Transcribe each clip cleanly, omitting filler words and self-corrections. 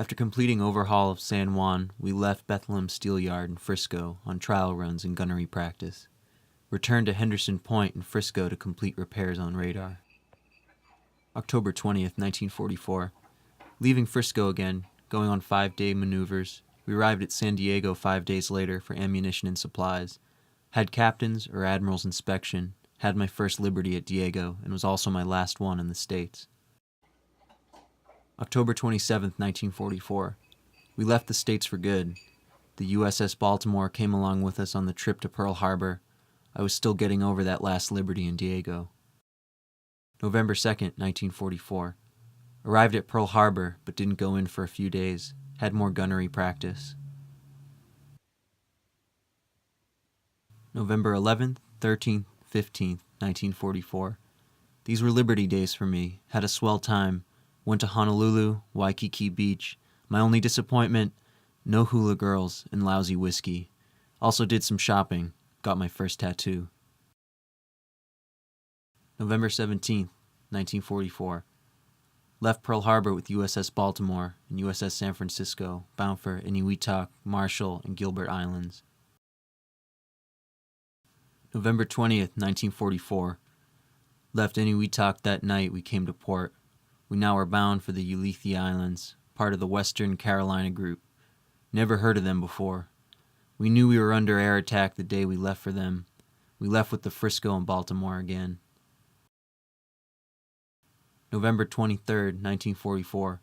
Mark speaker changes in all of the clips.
Speaker 1: After completing overhaul of San Juan, we left Bethlehem Steel Yard in Frisco on trial runs and gunnery practice. Returned to Henderson Point in Frisco to complete repairs on radar. October 20th, 1944. Leaving Frisco again, going on 5-day maneuvers, we arrived at San Diego 5 days later for ammunition and supplies. Had captain's or admiral's inspection, had my first liberty at Diego, and was also my last one in the States. October 27th, 1944. We left the States for good. The USS Baltimore came along with us on the trip to Pearl Harbor. I was still getting over that last liberty in Diego. November 2nd, 1944. Arrived at Pearl Harbor, but didn't go in for a few days. Had more gunnery practice. November 11th, 13th, 15th, 1944. These were Liberty days for me. Had a swell time. Went to Honolulu, Waikiki Beach. My only disappointment, no hula girls and lousy whiskey. Also did some shopping. Got my first tattoo. November 17th, 1944. Left Pearl Harbor with USS Baltimore and USS San Francisco, bound for Eniwetok, Marshall, and Gilbert Islands. November 20th, 1944. Left Eniwetok that night we came to port. We now are bound for the Ulithi Islands, part of the Western Carolina Group. Never heard of them before. We knew we were under air attack the day we left for them. We left with the Frisco and Baltimore again. November 23rd, 1944.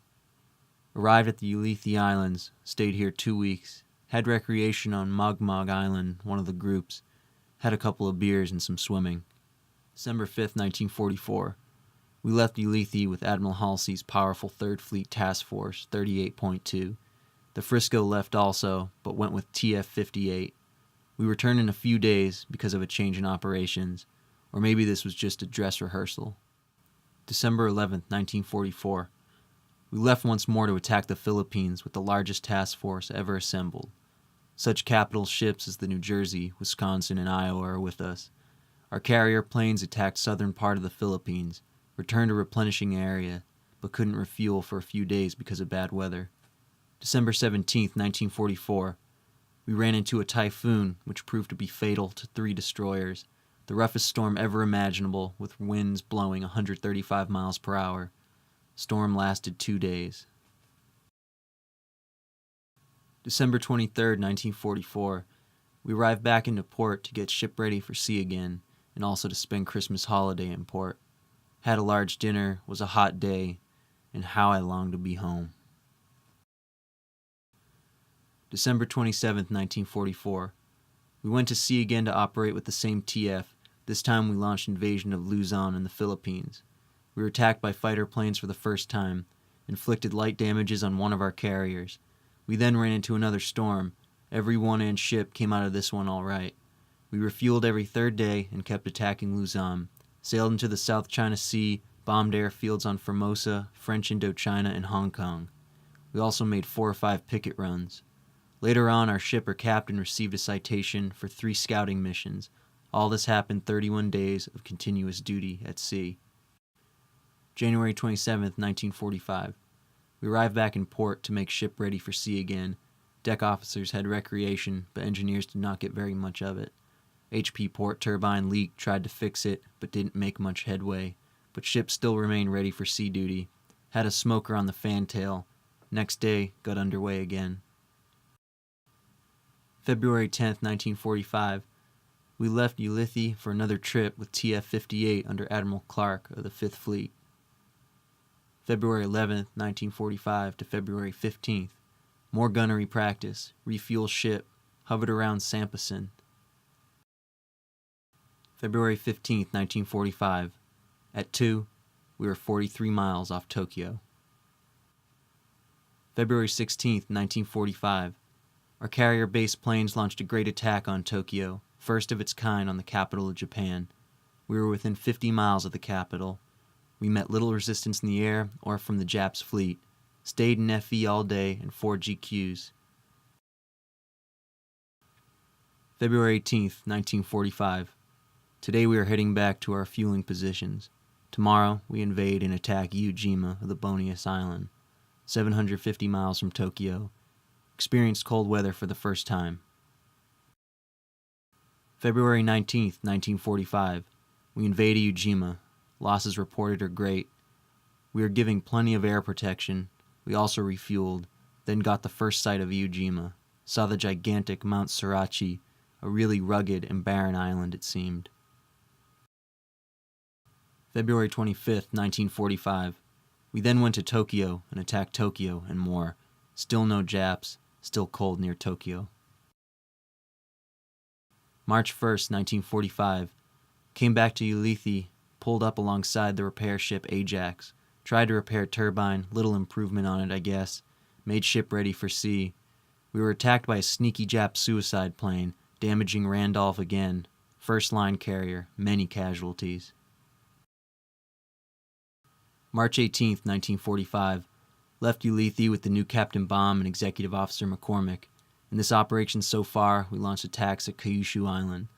Speaker 1: Arrived at the Ulithi Islands, stayed here 2 weeks. Had recreation on Mogmog Island, one of the groups. Had a couple of beers and some swimming. December 5th, 1944. We left Ulithi with Admiral Halsey's powerful 3rd Fleet Task Force, 38.2. The Frisco left also, but went with TF-58. We returned in a few days because of a change in operations, or maybe this was just a dress rehearsal. December 11th, 1944. We left once more to attack the Philippines with the largest task force ever assembled. Such capital ships as the New Jersey, Wisconsin, and Iowa are with us. Our carrier planes attacked southern part of the Philippines, returned to replenishing area, but couldn't refuel for a few days because of bad weather. December 17th, 1944. We ran into a typhoon, which proved to be fatal to 3 destroyers, the roughest storm ever imaginable, with winds blowing 135 miles per hour. Storm lasted 2 days. December 23rd, 1944. We arrived back into port to get ship ready for sea again, and also to spend Christmas holiday in port. Had a large dinner, was a hot day, and how I longed to be home. December 27th, 1944. We went to sea again to operate with the same TF. This time we launched invasion of Luzon in the Philippines. We were attacked by fighter planes for the first time, inflicted light damages on one of our carriers. We then ran into another storm. Every one-inch ship came out of this one all right. We refueled every 3rd day and kept attacking Luzon. Sailed into the South China Sea, bombed airfields on Formosa, French Indochina, and Hong Kong. We also made 4 or 5 picket runs. Later on, our ship or captain received a citation for 3 scouting missions. All this happened 31 days of continuous duty at sea. January 27th, 1945. We arrived back in port to make ship ready for sea again. Deck officers had recreation, but engineers did not get very much of it. HP port turbine leaked, tried to fix it, but didn't make much headway. But ship still remained ready for sea duty. Had a smoker on the fantail. Next day, got underway again. February 10th, 1945. We left Ulithi for another trip with TF-58 under Admiral Clark of the 5th Fleet. February 11th, 1945 to February 15th. More gunnery practice, refuel ship, hovered around Sampasan. February 15th, 1945. At 2, we were 43 miles off Tokyo. February 16th, 1945. Our carrier-based planes launched a great attack on Tokyo, first of its kind on the capital of Japan. We were within 50 miles of the capital. We met little resistance in the air or from the Japs' fleet. Stayed in FE all day and 4 GQs. February 18th, 1945. Today we are heading back to our fueling positions. Tomorrow we invade and attack Iwo Jima of the Bonius Island. 750 miles from Tokyo, experienced cold weather for the first time. February 19th, 1945. We invade Iwo Jima. Losses reported are great. We are giving plenty of air protection. We also refueled, then got the first sight of Iwo Jima. Saw the gigantic Mount Surachi, a really rugged and barren island it seemed. February 25th, 1945. We then went to Tokyo and attacked Tokyo and more. Still no Japs, still cold near Tokyo. March 1st, 1945. Came back to Ulithi, pulled up alongside the repair ship Ajax. Tried to repair turbine, little improvement on it I guess. Made ship ready for sea. We were attacked by a sneaky Jap suicide plane, damaging Randolph again. First line carrier, many casualties. March 18th, 1945. Left Ulithi with the new Captain Baum and Executive Officer McCormick. In this operation so far, we launched attacks at Kyushu Island.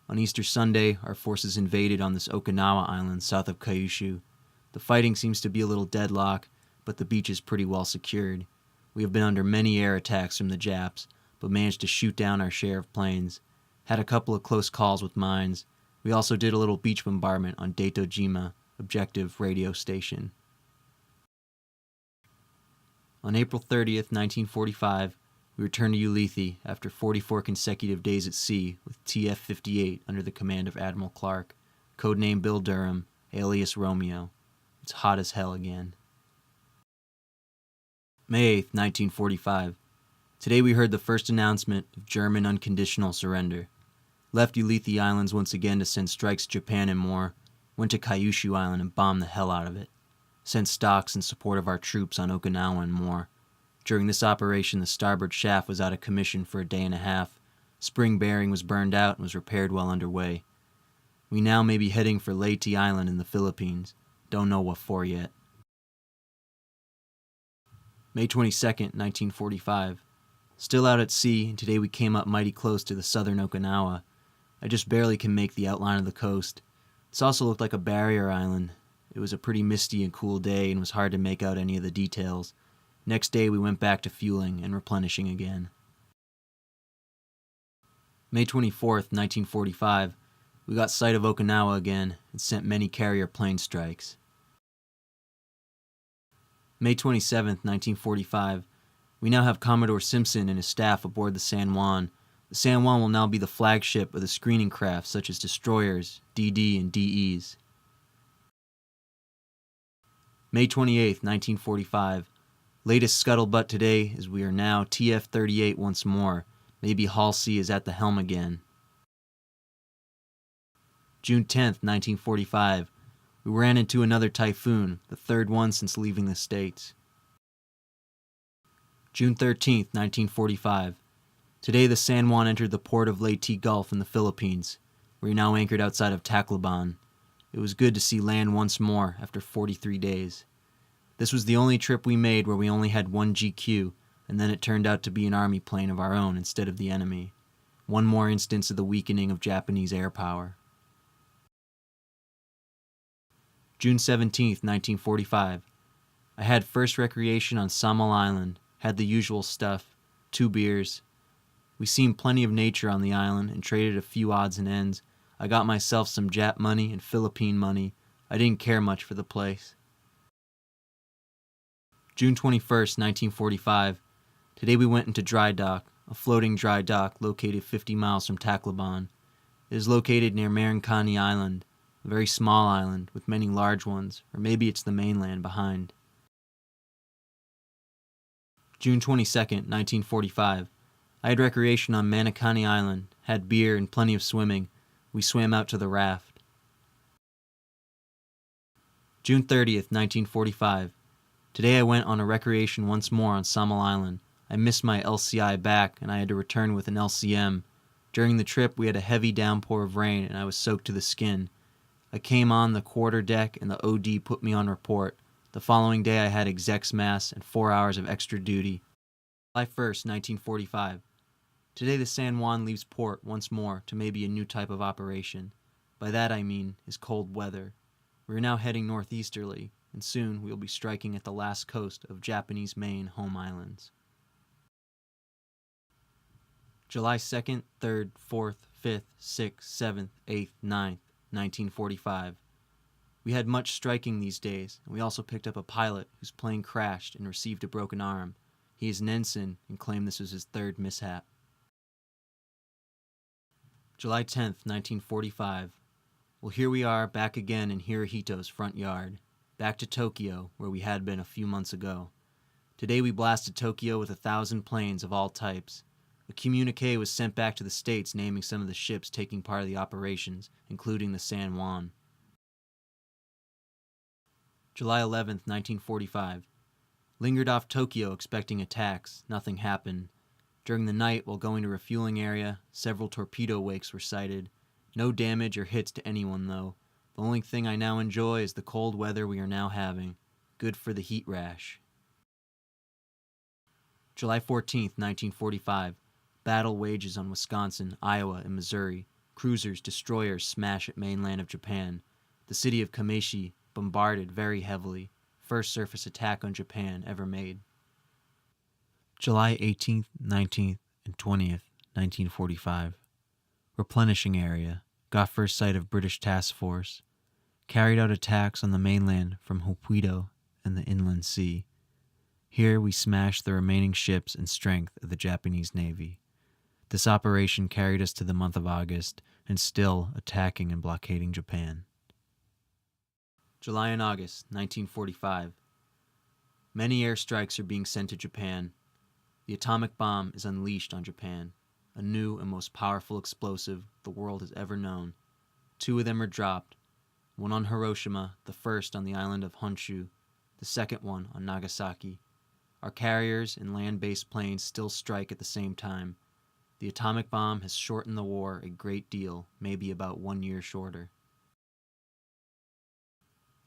Speaker 1: On Easter Sunday, our forces invaded on this Okinawa island south of Kyushu. The fighting seems to be a little deadlock, but the beach is pretty well secured. We have been under many air attacks from the Japs, but managed to shoot down our share of planes. Had a couple of close calls with mines. We also did a little beach bombardment on Daito-jima, objective radio station. On April 30th, 1945, we returned to Ulithi after 44 consecutive days at sea with TF-58 under the command of Admiral Clark, codename Bill Durham, alias Romeo. It's hot as hell again. May 8th, 1945. Today we heard the first announcement of German unconditional surrender. Left Ulithi Islands once again to send strikes to Japan and more. Went to Kyushu Island and bombed the hell out of it. Sent stocks in support of our troops on Okinawa and more. During this operation, the starboard shaft was out of commission for a day and a half. Spring bearing was burned out and was repaired while underway. We now may be heading for Leyte Island in the Philippines. Don't know what for yet. May 22nd, 1945. Still out at sea, and today we came up mighty close to the southern Okinawa. I just barely can make the outline of the coast. This also looked like a barrier island. It was a pretty misty and cool day and was hard to make out any of the details. Next day we went back to fueling and replenishing again. May 24th, 1945. We got sight of Okinawa again and sent many carrier plane strikes. May 27th, 1945. We now have Commodore Simpson and his staff aboard the San Juan. The San Juan will now be the flagship of the screening crafts such as destroyers, DD, and DEs. May 28th, 1945. Latest scuttlebutt today is we are now TF-38 once more. Maybe Halsey is at the helm again. June 10th, 1945. We ran into another typhoon, the third one since leaving the States. June 13th, 1945. Today the San Juan entered the port of Leyte Gulf in the Philippines. We are now anchored outside of Tacloban. It was good to see land once more after 43 days. This was the only trip we made where we only had one GQ, and then it turned out to be an army plane of our own instead of the enemy. One more instance of the weakening of Japanese air power. June 17th, 1945. I had first recreation on Samal Island, had the usual stuff, 2 beers. We seen plenty of nature on the island and traded a few odds and ends. I got myself some Jap money and Philippine money. I didn't care much for the place. June 21st, 1945. Today we went into dry dock, a floating dry dock located 50 miles from Tacloban. It is located near Marincani Island, a very small island with many large ones, or maybe it's the mainland behind. June 22nd, 1945. I had recreation on Manikani Island, had beer and plenty of swimming. We swam out to the raft. June 30th, 1945. Today I went on a recreation once more on Samal Island. I missed my LCI back and I had to return with an LCM. During the trip we had a heavy downpour of rain and I was soaked to the skin. I came on the quarter deck and the OD put me on report. The following day I had exec's mass and 4 hours of extra duty. July 1st, 1945. Today the San Juan leaves port once more to maybe a new type of operation. By that I mean is cold weather. We are now heading northeasterly. and soon we will be striking at the last coast of Japanese main home islands. July 2nd, 3rd, 4th, 5th, 6th, 7th, 8th, 9th, 1945. We had much striking these days, and we also picked up a pilot whose plane crashed and received a broken arm. He is an ensign and claimed this was his third mishap. July 10th, 1945. Well, here we are, back again in Hirohito's front yard. Back to Tokyo, where we had been a few months ago. Today we blasted Tokyo with 1,000 planes of all types. A communique was sent back to the States naming some of the ships taking part of the operations, including the San Juan. July 11th, 1945. Lingered off Tokyo expecting attacks. Nothing happened. During the night, while going to a refueling area, several torpedo wakes were sighted. No damage or hits to anyone, though. The only thing I now enjoy is the cold weather we are now having. Good for the heat rash. July 14th, 1945. Battle wages on Wisconsin, Iowa, and Missouri. Cruisers, destroyers smash at mainland of Japan. The city of Kameishi bombarded very heavily. First surface attack on Japan ever made. July 18th, 19th, and 20th, 1945. Replenishing area. Got first sight of British task force. Carried out attacks on the mainland from Hokkaido and the inland sea. Here we smashed the remaining ships and strength of the Japanese Navy. This operation carried us to the month of August, and still attacking and blockading Japan. July and August, 1945. Many airstrikes are being sent to Japan. The atomic bomb is unleashed on Japan, a new and most powerful explosive the world has ever known. 2 of them are dropped, one on Hiroshima, the first on the island of Honshu, the second one on Nagasaki. Our carriers and land-based planes still strike at the same time. The atomic bomb has shortened the war a great deal, maybe about 1 year shorter.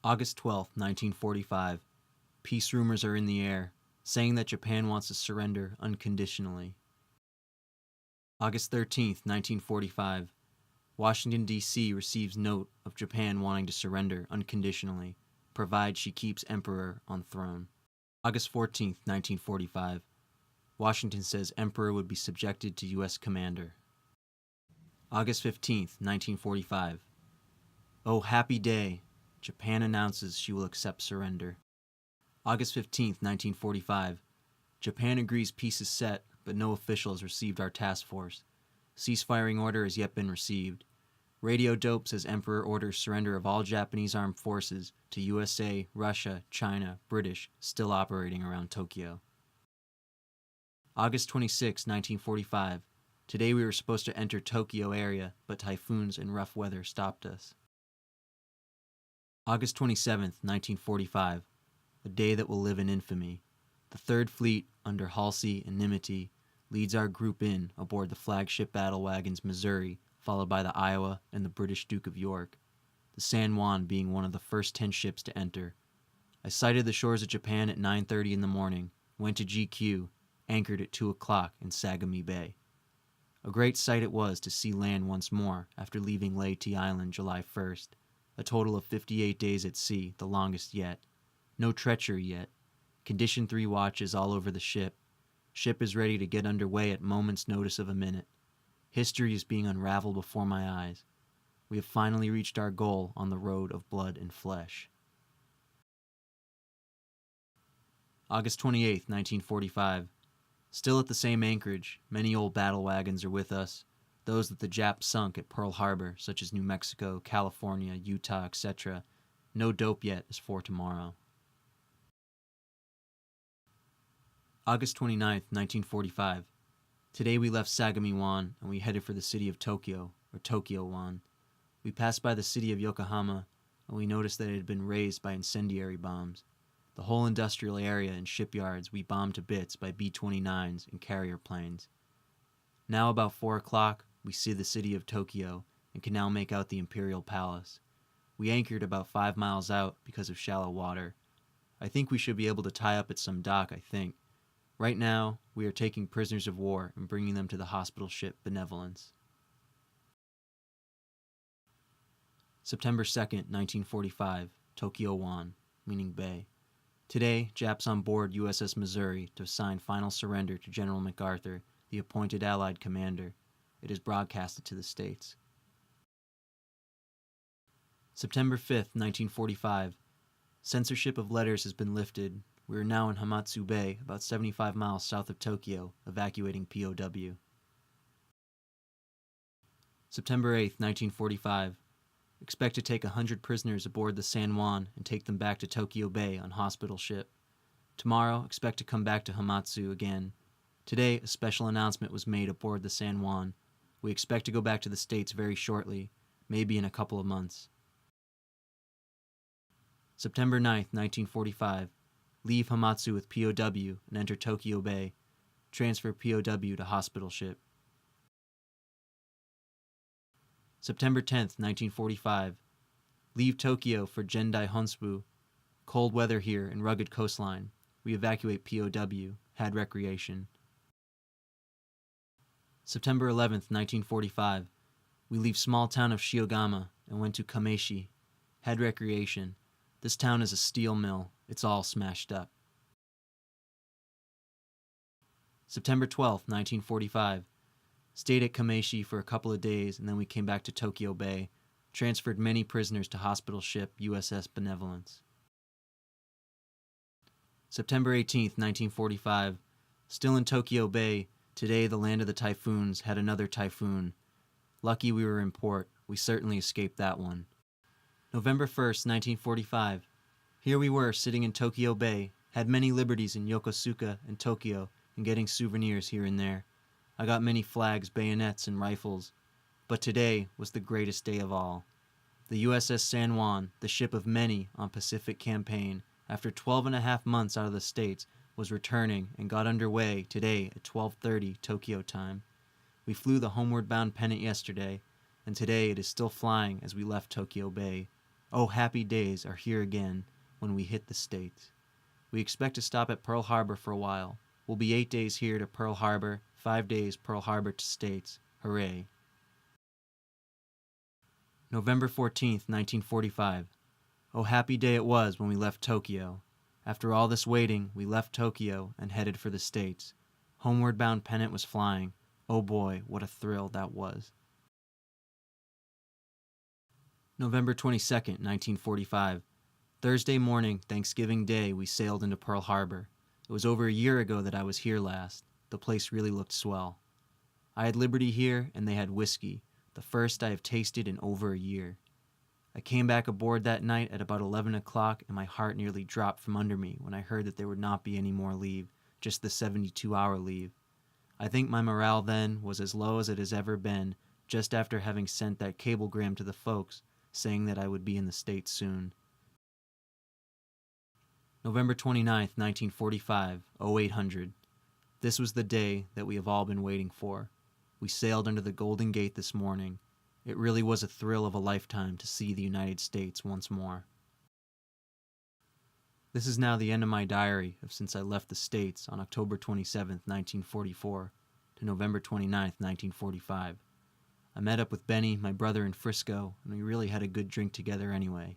Speaker 1: August 12, 1945. Peace rumors are in the air, saying that Japan wants to surrender unconditionally. August 13, 1945. Washington, D.C. receives note of Japan wanting to surrender unconditionally, provided she keeps Emperor on throne. August 14, 1945. Washington says Emperor would be subjected to U.S. commander. August 15, 1945. Oh, happy day! Japan announces she will accept surrender. August 15, 1945. Japan agrees peace is set, but no official has received our task force. Ceasefiring order has yet been received. Radio dope says Emperor orders surrender of all Japanese armed forces to USA, Russia, China, British, still operating around Tokyo. August 26, 1945. Today we were supposed to enter Tokyo area, but typhoons and rough weather stopped us. August 27, 1945. A day that will live in infamy. The Third Fleet, under Halsey and Nimity, leads our group in aboard the flagship battle wagons Missouri, followed by the Iowa and the British Duke of York, the San Juan being one of the first 10 ships to enter. I sighted the shores of Japan at 9:30 in the morning, went to GQ, anchored at 2 o'clock in Sagami Bay. A great sight it was to see land once more after leaving Leyte Island July 1st, a total of 58 days at sea, the longest yet. No treachery yet. Condition 3 watches all over the ship. Ship is ready to get underway at moment's notice of a minute. History is being unraveled before my eyes. We have finally reached our goal on the road of blood and flesh. August 28, 1945. Still at the same anchorage, many old battle wagons are with us, those that the Japs sunk at Pearl Harbor, such as New Mexico, California, Utah, etc. No dope yet is for tomorrow. August 29, 1945. Today we left Sagami Wan and we headed for the city of Tokyo, or Tokyo Wan. We passed by the city of Yokohama and we noticed that it had been razed by incendiary bombs. The whole industrial area and shipyards we bombed to bits by B-29s and carrier planes. Now about 4 o'clock, we see the city of Tokyo and can now make out the Imperial Palace. We anchored about 5 miles out because of shallow water. I think we should be able to tie up at some dock, I think. Right now, we are taking prisoners of war and bringing them to the hospital ship Benevolence. September 2nd, 1945, Tokyo Wan. meaning bay. Today, Japs on board USS Missouri to sign final surrender to General MacArthur, the appointed Allied commander. It is broadcasted to the States. September 5th, 1945. Censorship of letters has been lifted. We are now in Hamatsu Bay, about 75 miles south of Tokyo, evacuating POW. September 8th, 1945. Expect to take 100 prisoners aboard the San Juan and take them back to Tokyo Bay on hospital ship. Tomorrow, expect to come back to Hamatsu again. Today, a special announcement was made aboard the San Juan. We expect to go back to the States very shortly, maybe in a couple of months. September 9th, 1945. Leave Hamatsu with POW and enter Tokyo Bay. Transfer POW to hospital ship. September 10th, 1945. Leave Tokyo for Gendai Honsbu. Cold weather here and rugged coastline. We evacuate POW. Had recreation. September 11th, 1945. We leave small town of Shiogama and went to Kameishi. Had recreation. This town is a steel mill. It's all smashed up. September 12th, 1945. Stayed at Kameishi for a couple of days and then we came back to Tokyo Bay. Transferred many prisoners to hospital ship USS Benevolence. September 18th, 1945. Still in Tokyo Bay. Today, the land of the typhoons had another typhoon. Lucky we were in port. We certainly escaped that one. November 1st, 1945. Here we were, sitting in Tokyo Bay. Had many liberties in Yokosuka and Tokyo, and getting souvenirs here and there. I got many flags, bayonets, and rifles. But today was the greatest day of all. The USS San Juan, the ship of many on Pacific campaign, after 12.5 months out of the States, was returning and got underway today at 12:30 Tokyo time. We flew the homeward bound pennant yesterday, and today it is still flying as we left Tokyo Bay. Oh, happy days are here again when we hit the States. We expect to stop at Pearl Harbor for a while. We'll be 8 days here to Pearl Harbor, 5 days Pearl Harbor to States. Hooray. November 14th, 1945. Oh, happy day it was when we left Tokyo. After all this waiting, we left Tokyo and headed for the States. Homeward bound pennant was flying. Oh boy, what a thrill that was. November 22nd, 1945. Thursday morning, Thanksgiving Day, we sailed into Pearl Harbor. It was over a year ago that I was here last. The place really looked swell. I had Liberty here, and they had whiskey, the first I have tasted in over a year. I came back aboard that night at about 11 o'clock, and my heart nearly dropped from under me when I heard that there would not be any more leave, just the 72-hour leave. I think my morale then was as low as it has ever been, just after having sent that cablegram to the folks, saying that I would be in the States soon. November 29th, 1945, 0800. This was the day that we have all been waiting for. We sailed under the Golden Gate this morning. It really was a thrill of a lifetime to see the United States once more. This is now the end of my diary of since I left the States on October 27th, 1944, to November 29th, 1945. I met up with Benny, my brother, in Frisco, and we really had a good drink together anyway,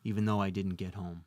Speaker 1: even though I didn't get home.